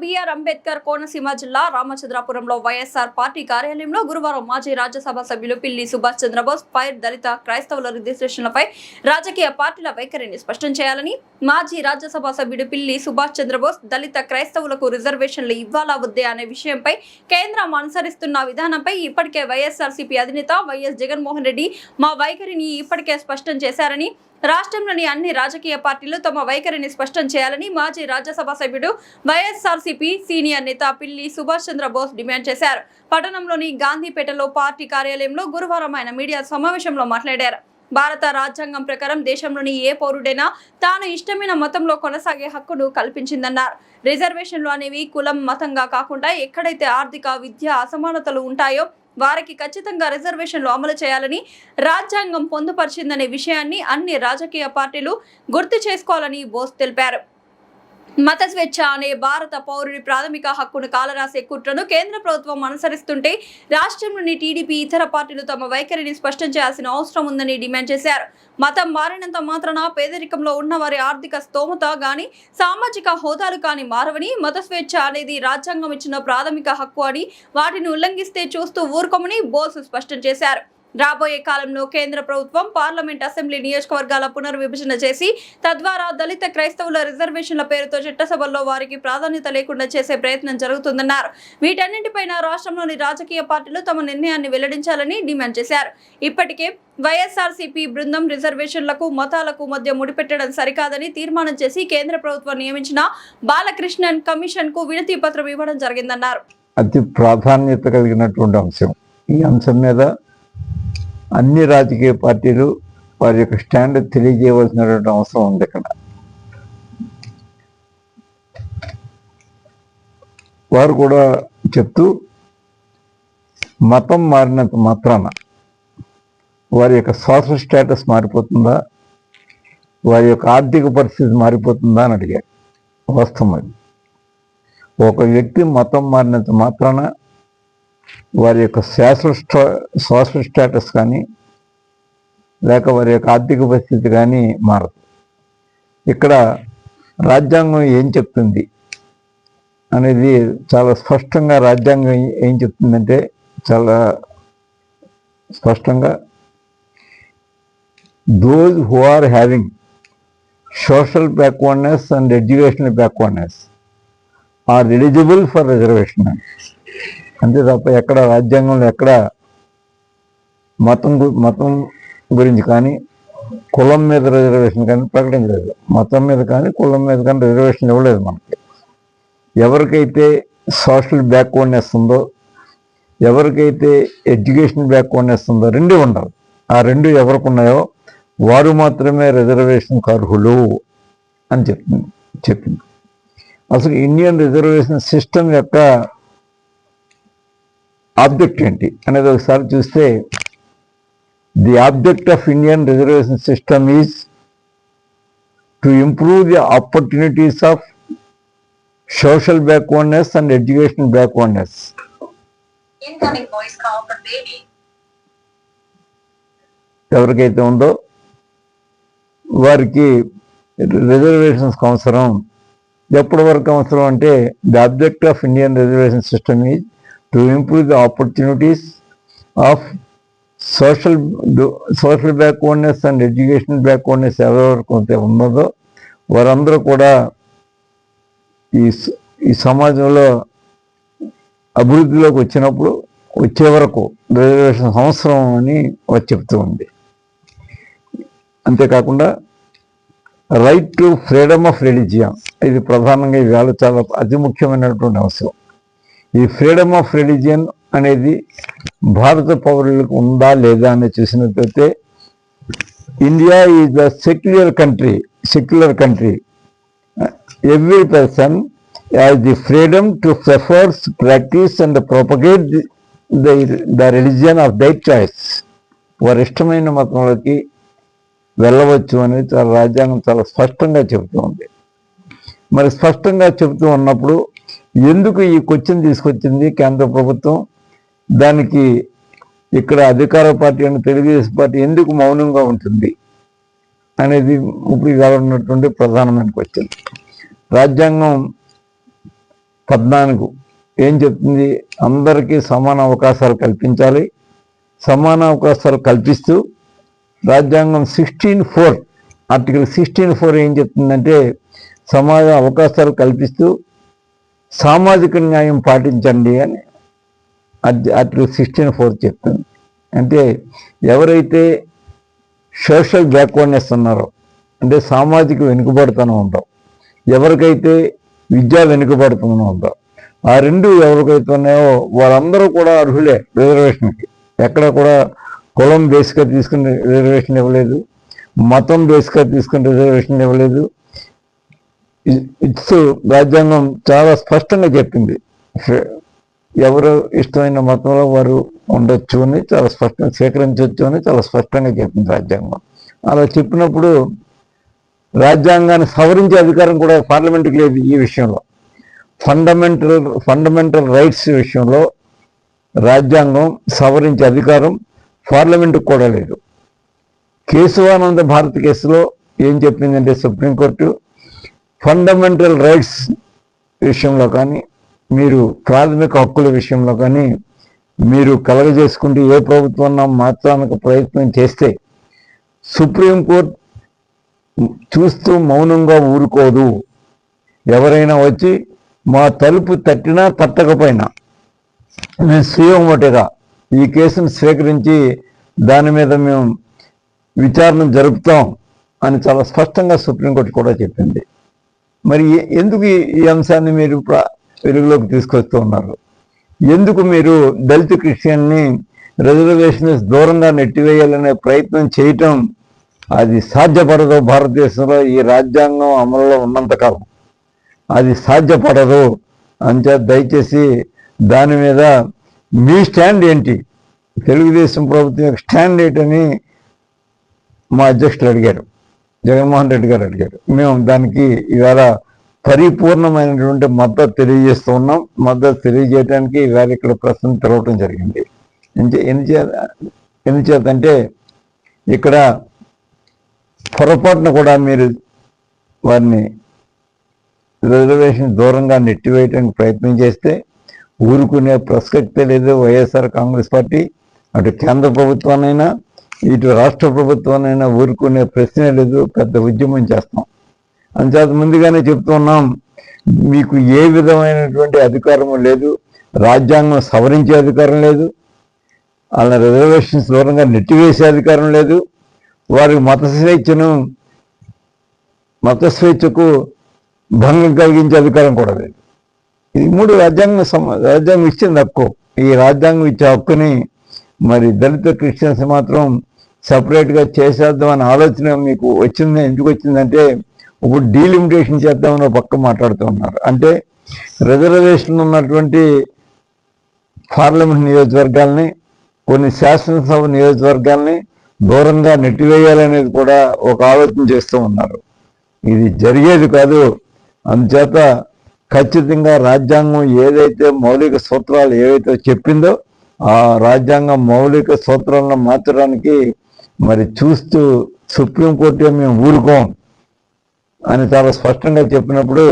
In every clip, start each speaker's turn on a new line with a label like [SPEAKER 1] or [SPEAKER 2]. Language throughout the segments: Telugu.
[SPEAKER 1] బిఆర్ అంబేద్కర్ కోనసీమ జిల్లా రామచంద్రాపురంలో వైఎస్ఆర్ పార్టీ కార్యాలయంలో గురువారం మాజీ రాజ్యసభ సభ్యులు పిల్లి సుభాష్ చంద్రబోస్ ఫైర్ దళిత క్రైస్తవుల రిజిస్ట్రేషన్లపై రాజకీయ పార్టీల వైఖరిని స్పష్టం చేయాలని మాజీ రాజ్యసభ సభ్యుడు పిల్లి సుభాష్ చంద్రబోస్ దళిత క్రైస్తవులకు రిజర్వేషన్లు ఇవ్వాలా వద్దే అనే విషయంపై కేంద్రం అనుసరిస్తున్న విధానంపై ఇప్పటికే వైఎస్ఆర్సీపీ అధినేత వైఎస్ జగన్మోహన్ రెడ్డి మా వైఖరిని ఇప్పటికే స్పష్టం చేశారని రాష్ట్రంలోని అన్ని రాజకీయ పార్టీలు తమ వైఖరిని స్పష్టం చేయాలని మాజీ రాజ్యసభ సభ్యుడు వైఎస్ఆర్సీపీ సీనియర్ నేత పిల్లి సుభాష్ చంద్రబోస్ డిమాండ్ చేశారు. పట్టణంలోని గాంధీపేటలో పార్టీ కార్యాలయంలో గురువారం ఆయన మీడియా సమావేశంలో మాట్లాడారు. భారత రాజ్యాంగం ప్రకారం దేశంలోని ఏ పౌరుడైనా తాను ఇష్టమైన మతంలో కొనసాగే హక్కును కల్పించిందన్నారు. రిజర్వేషన్లు అనేవి కులం మతంగా కాకుండా ఎక్కడైతే ఆర్థిక విద్య అసమానతలు ఉంటాయో వారికి ఖచ్చితంగా రిజర్వేషన్లు అమలు చేయాలని రాజ్యాంగం పొందుపరిచిందనే విషయాన్ని అన్ని రాజకీయ పార్టీలు గుర్తు చేసుకోవాలని బోస్ తెలిపారు. మత స్వేచ్ఛ అనే భారత పౌరుడి ప్రాథమిక హక్కును కాలరాసే కుట్రను కేంద్ర ప్రభుత్వం అనుసరిస్తుంటే రాష్ట్రంలోని టీడీపీ ఇతర పార్టీలు తమ వైఖరిని స్పష్టం చేయాల్సిన అవసరం ఉందని డిమాండ్ చేశారు. మతం మారినంత మాత్రాన పేదరికంలో ఉన్న వారి ఆర్థిక స్తోమత గాని సామాజిక హోదాలు కాని మారవని, మత స్వేచ్ఛ అనేది రాజ్యాంగం ఇచ్చిన ప్రాథమిక హక్కు అని వాటిని ఉల్లంఘిస్తే చూస్తూ ఊరుకోమని బోస్ స్పష్టం చేశారు. రాబోయే కాలంలో కేంద్ర ప్రభుత్వం పార్లమెంట్, అసెంబ్లీ నియోజకవర్గాల పునర్విభజన చేసి తద్వారా దళిత క్రైస్తవుల రిజర్వేషన్ల పేరుతో చట్టసభల్లో వారికి ప్రాధాన్యత లేకుండా చేసే ప్రయత్నం జరుగుతుందన్నారు. వీటన్నింటిపైన రాష్ట్రంలోని రాజకీయ పార్టీలు తమ నిర్ణయాన్ని వెల్లడించాలని డిమాండ్ చేశారు. ఇప్పటికే వైఎస్ఆర్సీపీ బృందం రిజర్వేషన్లకు మతాలకు మధ్య ముడిపెట్టడం సరికాదని తీర్మానం చేసి కేంద్ర ప్రభుత్వం నియమించిన బాలకృష్ణన్ కమిషన్ కు వినతి పత్రం ఇవ్వడం జరిగిందన్నారు.
[SPEAKER 2] అతి ప్రాధాన్యత కలిగినటువంటి అంశం. ఈ అంశం మీద అన్ని రాజకీయ పార్టీలు వారి యొక్క స్టాండ్ తెలియజేయవలసినటువంటి అవసరం ఉంది. ఇక్కడ వారు కూడా చెప్తూ మతం మారినంత మాత్రాన వారి యొక్క సోషల్ స్టేటస్ మారిపోతుందా, వారి యొక్క ఆర్థిక పరిస్థితి మారిపోతుందా అని అడిగారు. వాస్తవం అది. ఒక వ్యక్తి మతం మారినంత మాత్రాన వారి యొక్క సోషల్ స్టేటస్ కానీ లేక వారి యొక్క ఆర్థిక పరిస్థితి కానీ మారదు. ఇక్కడ రాజ్యాంగం ఏం చెప్తుంది అనేది చాలా స్పష్టంగా రాజ్యాంగం ఏం చెప్తుందంటే చాలా స్పష్టంగా those who are having social backwardness and educational backwardness are eligible for reservation. అంతే తప్ప ఎక్కడ రాజ్యాంగంలో ఎక్కడ మతం గురించి కానీ కులం మీద రిజర్వేషన్ కానీ ప్రకటించలేదు. మతం మీద కానీ కులం మీద కానీ రిజర్వేషన్ ఇవ్వలేదు మనకి. ఎవరికైతే సోషల్ బ్యాక్వర్డ్నెస్ ఉందో, ఎవరికైతే ఎడ్యుకేషన్ బ్యాక్వర్డ్నెస్ ఉందో, రెండు ఉండాలి. ఆ రెండు ఎవరికి ఉన్నాయో వారు మాత్రమే రిజర్వేషన్కి అర్హులు అని చెప్పింది. అసలు ఇండియన్ రిజర్వేషన్ సిస్టమ్ యొక్క ఆబ్జెక్ట్ ఏంటి అనేది ఒకసారి చూస్తే, the object of Indian reservation system is to improve the opportunities of social backwardness and education backwardness. ఎవరికైతే ఉందో వారికి రిజర్వేషన్స్ అవసరం. ఎప్పటి వరకు అవసరం అంటే, the object of Indian reservation system is to improve the opportunities of social backwardness and educational backwardness ఎవరెవరికి ఉన్నదో వారందరూ కూడా ఈ సమాజంలో అభివృద్ధిలోకి వచ్చే వరకు రిజర్వేషన్ అవసరం అని వారు చెప్తూ ఉంది. అంతేకాకుండా right to freedom of religion, ఇది ప్రధానంగా ఇవాళ చాలా అతి ముఖ్యమైనటువంటి అంశం. ఈ ఫ్రీడమ్ ఆఫ్ రిలీజియన్ అనేది భారత పౌరులకు ఉందా లేదా అని చూసినట్లయితే, India is the secular country. Every person has the freedom to prefers, practice and propagate the religion of their choice. వారి ఇష్టమైన మతంలోకి వెళ్ళవచ్చు అనేది చాలా రాజ్యాంగం చాలా స్పష్టంగా చెబుతూ ఉంది. మరి స్పష్టంగా చెబుతూ ఉన్నప్పుడు ఎందుకు ఈ క్వశ్చన్ తీసుకొచ్చింది కేంద్ర ప్రభుత్వం? దానికి ఇక్కడ అధికార పార్టీ అయిన తెలుగుదేశం పార్టీ ఎందుకు మౌనంగా ఉంటుంది అనేది ఇప్పుడు ఇవాళ ఉన్నటువంటి ప్రధానమైన క్వశ్చన్. రాజ్యాంగం 14 ఏం చెప్తుంది? అందరికీ సమాన అవకాశాలు కల్పించాలి. సమాన అవకాశాలు కల్పిస్తూ రాజ్యాంగం ఆర్టికల్ 16(4) ఏం చెప్తుందంటే సమాన అవకాశాలు కల్పిస్తూ సామాజిక న్యాయం పాటించండి అని ఆర్టికల్ 16(4) చెప్తుంది. అంటే ఎవరైతే సోషల్ బ్యాక్వర్డ్నెస్ ఉన్నారో, అంటే సామాజిక వెనుకబడుతూనే ఉంటాం, ఎవరికైతే విద్యా వెనుకబడుతూనే ఉంటాం, ఆ రెండు ఎవరికైతే ఉన్నాయో వాళ్ళందరూ కూడా అర్హులే రిజర్వేషన్కి. ఎక్కడ కూడా కులం బేస్గా తీసుకుని రిజర్వేషన్ ఇవ్వలేదు, మతం బేస్గా తీసుకుని రిజర్వేషన్ ఇవ్వలేదు. రాజ్యాంగం చాలా స్పష్టంగా చెప్పింది, ఎవరు ఇష్టమైన మతంలో వారు ఉండొచ్చు అని చాలా స్పష్టంగా, స్వీకరించవచ్చు అని చాలా స్పష్టంగా చెప్పింది రాజ్యాంగం. అలా చెప్పినప్పుడు రాజ్యాంగాన్ని సవరించే అధికారం కూడా పార్లమెంట్కి లేదు. ఈ విషయంలో ఫండమెంటల్ రైట్స్ విషయంలో రాజ్యాంగం సవరించే అధికారం పార్లమెంటుకు కూడా లేదు. కేశవానంద భారత్ కేసులో ఏం చెప్పిందంటే సుప్రీంకోర్టు ఫండమెంటల్ రైట్స్ విషయంలో కానీ, మీరు ప్రాథమిక హక్కుల విషయంలో కానీ మీరు కలగజేసుకుంటూ ఏ ప్రభుత్వం మార్చడానికి ప్రయత్నం చేస్తే సుప్రీంకోర్టు చూస్తూ మౌనంగా ఊరుకోదు. ఎవరైనా వచ్చి మా తలుపు తట్టినా తట్టకపోయినా మేము స్వీయమొటగా ఈ కేసును స్వీకరించి దాని మీద మేము విచారణ జరుపుతాం అని చాలా స్పష్టంగా సుప్రీంకోర్టు కూడా చెప్పింది. మరి ఎందుకు ఈ అంశాన్ని మీరు వెలుగులోకి తీసుకొస్తూ ఉన్నారు? ఎందుకు మీరు దళిత క్రిస్టియన్ని రిజర్వేషన్స్ దూరంగా నెట్టివేయాలనే ప్రయత్నం చేయటం అది సాధ్యపడదు. భారతదేశంలో ఈ రాజ్యాంగం అమలులో ఉన్నంతకాలం అది సాధ్యపడదు. అంచేత దయచేసి దాని మీద మీ స్టాండ్ ఏంటి, తెలుగుదేశం ప్రభుత్వం యొక్క స్టాండ్ ఏంటని మా అధ్యక్షులు అడిగారు, జగన్మోహన్ రెడ్డి గారు అడిగారు. మేము దానికి ఇవాళ పరిపూర్ణమైనటువంటి మద్దతు తెలియజేస్తూ ఉన్నాం. మద్దతు తెలియజేయడానికి ఇవాళ ఇక్కడ ప్రశ్న తెరవటం జరిగింది. ఎందుచేతంటే ఇక్కడ పొరపాటున కూడా మీరు వారిని రిజర్వేషన్ దూరంగా నెట్టివేయడానికి ప్రయత్నం చేస్తే ఊరుకునే ప్రసక్తే లేదు. వైఎస్ఆర్ కాంగ్రెస్ పార్టీ అటు కేంద్ర ప్రభుత్వానైనా ఇటు రాష్ట్ర ప్రభుత్వానైనా ఊరుకునే ప్రశ్నే లేదు. పెద్ద ఉద్యమం చేస్తాం. అంచేత ముందుగానే చెప్తున్నాం, మీకు ఏ విధమైనటువంటి అధికారం లేదు, రాజ్యాంగం సవరించే అధికారం లేదు, అలా రిజర్వేషన్స్ దూరంగా నెట్టివేసే అధికారం లేదు, వారికి మత స్వేచ్ఛకు భంగం కలిగించే అధికారం కూడా లేదు. ఇది 3 రాజ్యాంగం ఇచ్చింది హక్కు. ఈ రాజ్యాంగం ఇచ్చే హక్కుని మరి దళిత క్రిస్టియన్స్ మాత్రం సపరేట్గా చేసేద్దామనే ఆలోచన మీకు వచ్చింది. ఎందుకు వచ్చిందంటే ఇప్పుడు డీలిమిటేషన్ చేద్దామని పక్క మాట్లాడుతూ ఉన్నారు. అంటే రిజర్వేషన్ ఉన్నటువంటి పార్లమెంట్ నియోజకవర్గాల్ని, కొన్ని శాసనసభ నియోజకవర్గాల్ని దూరంగా నెట్టివేయాలనేది కూడా ఒక ఆలోచన చేస్తూ ఉన్నారు. ఇది జరిగేది కాదు. అందుచేత ఖచ్చితంగా రాజ్యాంగం ఏదైతే మౌలిక సూత్రాలు ఏవైతే చెప్పిందో ఆ రాజ్యాంగం మౌలిక సూత్రాలను మార్చడానికి మరి చూస్తూ సుప్రీంకోర్టు మేము ఊరుకోం అని చాలా స్పష్టంగా చెప్పినప్పుడు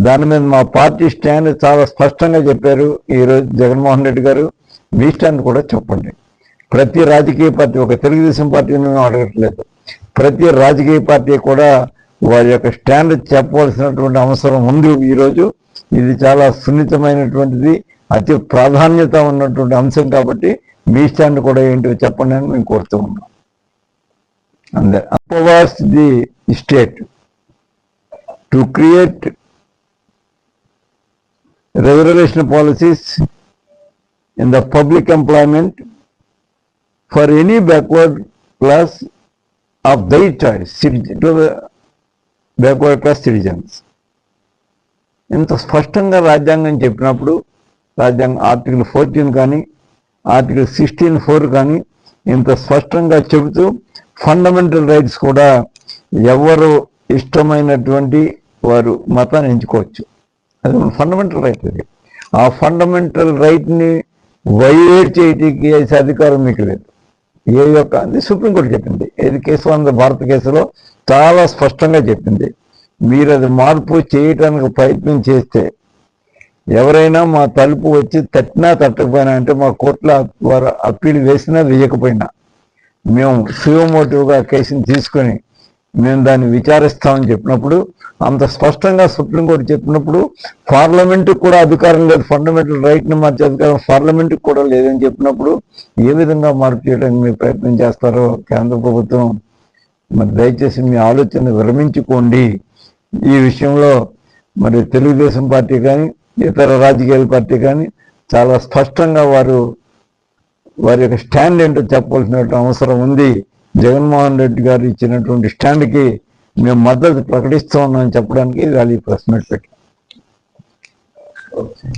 [SPEAKER 2] దాని మీద మా పార్టీ స్టాండ్ చాలా స్పష్టంగా చెప్పారు ఈరోజు జగన్మోహన్ రెడ్డి గారు. మీ స్టాండ్ కూడా చెప్పండి. ప్రతి రాజకీయ పార్టీ, ఒక తెలుగుదేశం పార్టీని మేము అడగట్లేదు, ప్రతి రాజకీయ పార్టీ కూడా వారి యొక్క స్టాండ్ చెప్పవలసినటువంటి అవసరం ఉంది. ఈరోజు ఇది చాలా సున్నితమైనటువంటిది, అతి ప్రాధాన్యత ఉన్నటువంటి అంశం కాబట్టి మీ స్టాండ్ కూడా ఏంటో చెప్పండి అని మేము కోరుతూ ఉన్నాం. అంతే. Empowers the state to create reservation policies in the public employment for any backward class of their choice to the backward class citizens. ఇంత స్పష్టంగా రాజ్యాంగం చెప్పినప్పుడు రాజ్యాంగం ఆర్టికల్ 14 కానీ ఆర్టికల్ 16(4) కానీ ఇంత స్పష్టంగా చెబుతూ ఫండమెంటల్ రైట్స్ కూడా ఎవరు ఇష్టమైనటువంటి వారు మతాన్ని ఎంచుకోవచ్చు. అది ఫండమెంటల్ రైట్. అది ఆ ఫండమెంటల్ రైట్ని వైలేట్ చేయడానికి చేసే అధికారం మీకు లేదు. ఏ యొక్క అది సుప్రీంకోర్టు చెప్పింది. ఏది కేశవానంద భారత కేసులో చాలా స్పష్టంగా చెప్పింది. మీరు అది మార్పు చేయటానికి ప్రయత్నం చేస్తే ఎవరైనా మా తలుపు వచ్చి తట్టినా తట్టకపోయినా అంటే మా కోర్టులో వారు అప్పీల్ వేసినా వేయకపోయినా మేము సిఓమోటివ్గా కేసుని తీసుకొని మేము దాన్ని విచారిస్తామని చెప్పినప్పుడు, అంత స్పష్టంగా సుప్రీంకోర్టు చెప్పినప్పుడు పార్లమెంటుకు కూడా అధికారం లేదు, ఫండమెంటల్ రైట్ని మార్చే అధికారం పార్లమెంటుకు కూడా లేదని చెప్పినప్పుడు ఏ విధంగా మార్పు చేయడానికి మీరు ప్రయత్నం చేస్తారో కేంద్ర ప్రభుత్వం మరి దయచేసి మీ ఆలోచన విరమించుకోండి. ఈ విషయంలో మరి తెలుగుదేశం పార్టీ కానీ ఇతర రాజకీయాల పార్టీ కానీ చాలా స్పష్టంగా వారి యొక్క స్టాండ్ ఏంటో చెప్పవలసిన అవసరం ఉంది. జగన్మోహన్ రెడ్డి గారు ఇచ్చినటువంటి స్టాండ్కి మేము మద్దతు ప్రకటిస్తూ ఉన్నామని చెప్పడానికి ఇవాళ ఈ ప్రెస్ మీట్ పెట్టాం.